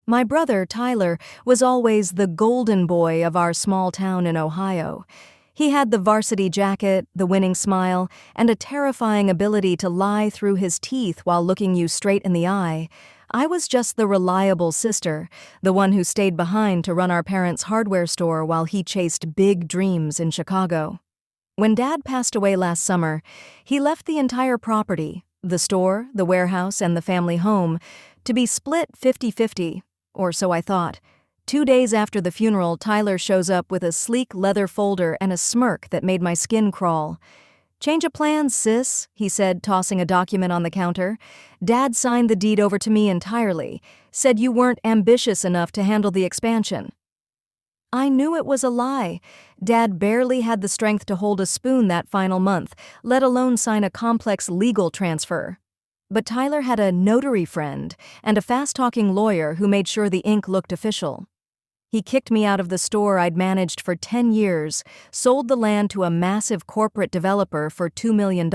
My brother, Tyler, was always the golden boy of our small town in Ohio. He had the varsity jacket, the winning smile, and a terrifying ability to lie through his teeth while looking you straight in the eye. I was just the reliable sister, the one who stayed behind to run our parents' hardware store while he chased big dreams in Chicago. When Dad passed away last summer, he left the entire property, the store, the warehouse, and the family home, to be split 50-50, or so I thought. 2 days after the funeral, Tyler shows up with a sleek leather folder and a smirk that made my skin crawl. "Change of plans, sis," he said, tossing a document on the counter. "Dad signed the deed over to me entirely, said you weren't ambitious enough to handle the expansion." I knew it was a lie. Dad barely had the strength to hold a spoon that final month, let alone sign a complex legal transfer. But Tyler had a notary friend and a fast-talking lawyer who made sure the ink looked official. He kicked me out of the store I'd managed for 10 years, sold the land to a massive corporate developer for $2 million,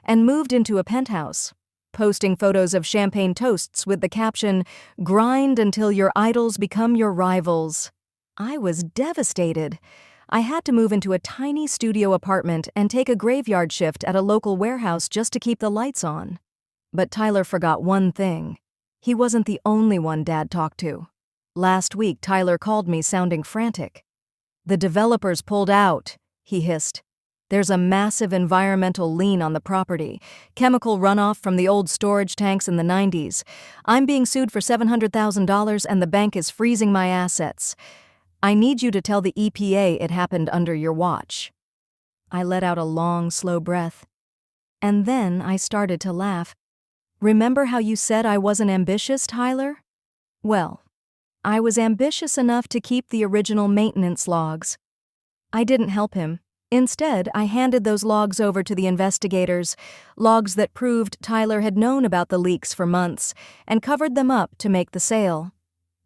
and moved into a penthouse, posting photos of champagne toasts with the caption, "Grind until your idols become your rivals." I was devastated. I had to move into a tiny studio apartment and take a graveyard shift at a local warehouse just to keep the lights on. But Tyler forgot one thing. He wasn't the only one Dad talked to. Last week, Tyler called me sounding frantic. "The developers pulled out," he hissed. "There's a massive environmental lien on the property, chemical runoff from the old storage tanks in the 90s. I'm being sued for $700,000 and the bank is freezing my assets. I need you to tell the EPA it happened under your watch." I let out a long, slow breath. And then I started to laugh. "Remember how you said I wasn't ambitious, Tyler? Well, I was ambitious enough to keep the original maintenance logs." I didn't help him. Instead, I handed those logs over to the investigators, logs that proved Tyler had known about the leaks for months and covered them up to make the sale.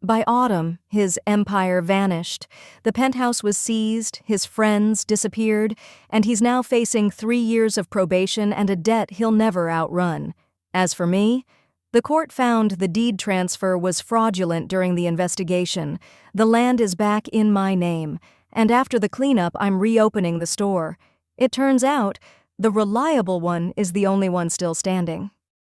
By autumn, his empire vanished. The penthouse was seized, his friends disappeared, and he's now facing 3 years of probation and a debt he'll never outrun. As for me, the court found the deed transfer was fraudulent during the investigation. The land is back in my name, and after the cleanup, I'm reopening the store. It turns out, the reliable one is the only one still standing.